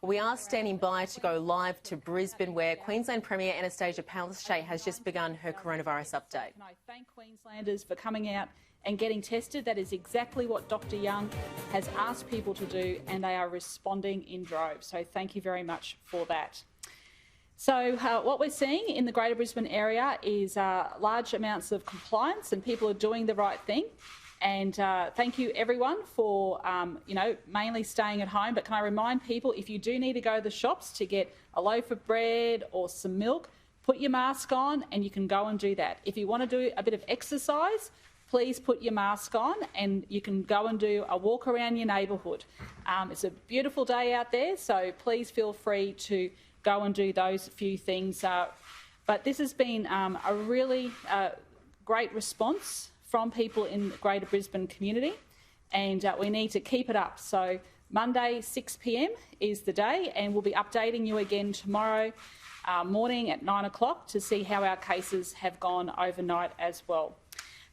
We are standing by to go live to Brisbane, where Queensland Premier Annastacia Palaszczuk has just begun her coronavirus update. I thank Queenslanders for coming out and getting tested. That is exactly what Dr Young has asked people to do, and they are responding in droves. So thank you very much for that. So what we're seeing in the Greater Brisbane area is large amounts of compliance, and people are doing the right thing. And thank you everyone for, mainly staying at home. But can I remind people, if you do need to go to the shops to get a loaf of bread or some milk, put your mask on and you can go and do that. If you want to do a bit of exercise, please put your mask on and you can go and do a walk around your neighbourhood. It's a beautiful day out there, so please feel free to go and do those few things. But this has been a really great response from people in the Greater Brisbane community, and we need to keep it up. So Monday 6 p.m. is the day, and we'll be updating you again tomorrow morning at 9 o'clock to see how our cases have gone overnight as well.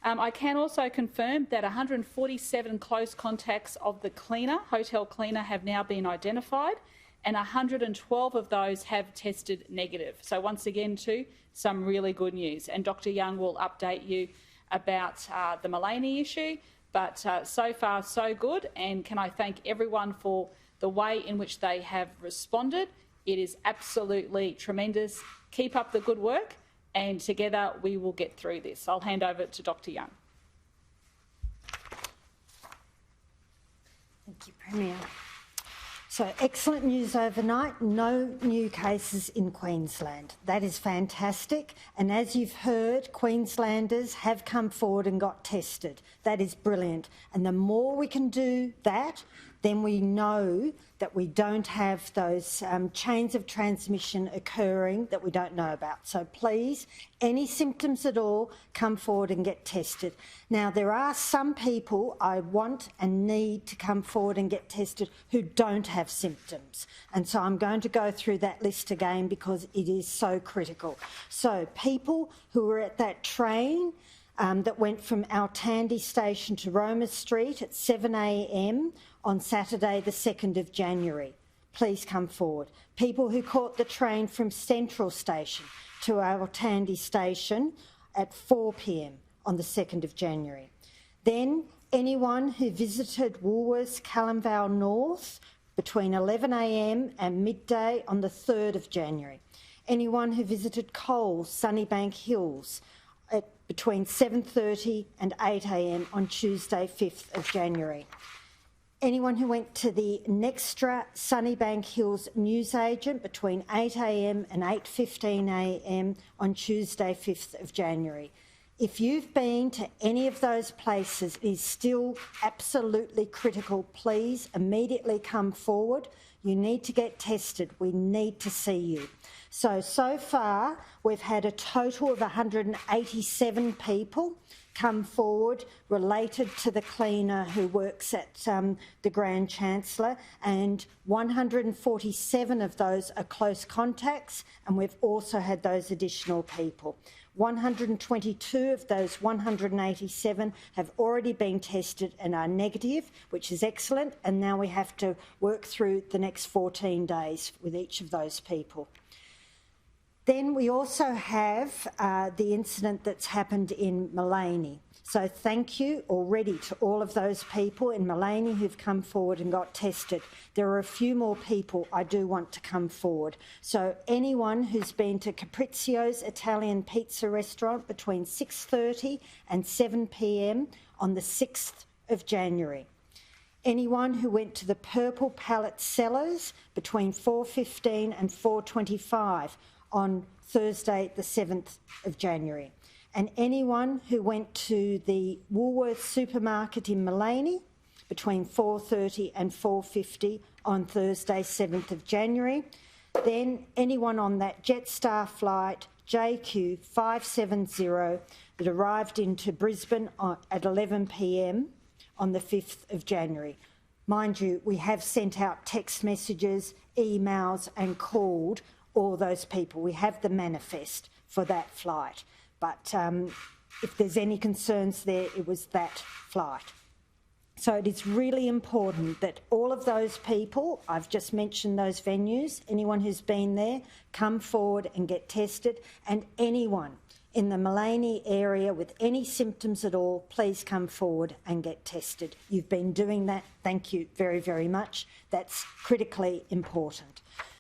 I can also confirm that 147 close contacts of the cleaner, hotel cleaner, have now been identified, and 112 of those have tested negative. So once again, too, some really good news. And Dr Young will update you about the Mullaney issue, but so far so good. And can I thank everyone for the way in which they have responded. It is absolutely tremendous. Keep up the good work, and together we will get through this. I'll hand over to Dr Young. Thank you, Premier. So excellent news overnight, no new cases in Queensland. That is fantastic. And as you've heard, Queenslanders have come forward and got tested. That is brilliant. And the more we can do that, then we know that we don't have those chains of transmission occurring that we don't know about. So please, any symptoms at all, come forward and get tested. Now, there are some people I want and need to come forward and get tested who don't have symptoms. And so I'm going to go through that list again because it is so critical. So people who were at that train that went from Altandi Station to Roma Street at 7 a.m. on Saturday the 2nd of January. Please come forward. People who caught the train from Central Station to Altandi Station at 4 p.m. on the 2nd of January. Then anyone who visited Woolworths Callanvale North between 11 a.m. and midday on the 3rd of January. Anyone who visited Coles Sunnybank Hills at between 7:30 and 8 a.m. on Tuesday 5th of January. Anyone who went to the Nextra Sunnybank Hills newsagent between 8 a.m. and 8:15 a.m. on Tuesday 5th of January. If you've been to any of those places, it is still absolutely critical. Please immediately come forward. You need to get tested. We need to see you. So far, we've had a total of 187 people come forward related to the cleaner who works at the Grand Chancellor, and 147 of those are close contacts, and we've also had those additional people. 122 of those 187 have already been tested and are negative, which is excellent, and now we have to work through the next 14 days with each of those people. Then we also have the incident that's happened in Mullaney. So thank you already to all of those people in Mullaney who've come forward and got tested. There are a few more people I do want to come forward. So anyone who's been to Caprizio's Italian Pizza restaurant between 6:30 and 7 p.m. on the 6th of January. Anyone who went to the Purple Palette Cellars between 4:15 and 4:25 on Thursday the 7th of January. And anyone who went to the Woolworths supermarket in Mullaney between 4:30 and 4:50 on Thursday 7th of January. Then anyone on that Jetstar flight JQ 570 that arrived into Brisbane at 11 p.m. on the 5th of January. Mind you, we have sent out text messages, emails and called all those people. We have the manifest for that flight. But if there's any concerns there, it was that flight. So it is really important that all of those people, I've just mentioned those venues, anyone who's been there, come forward and get tested, and anyone in the Mullaney area with any symptoms at all, please come forward and get tested. You've been doing that. Thank you very, very much. That's critically important.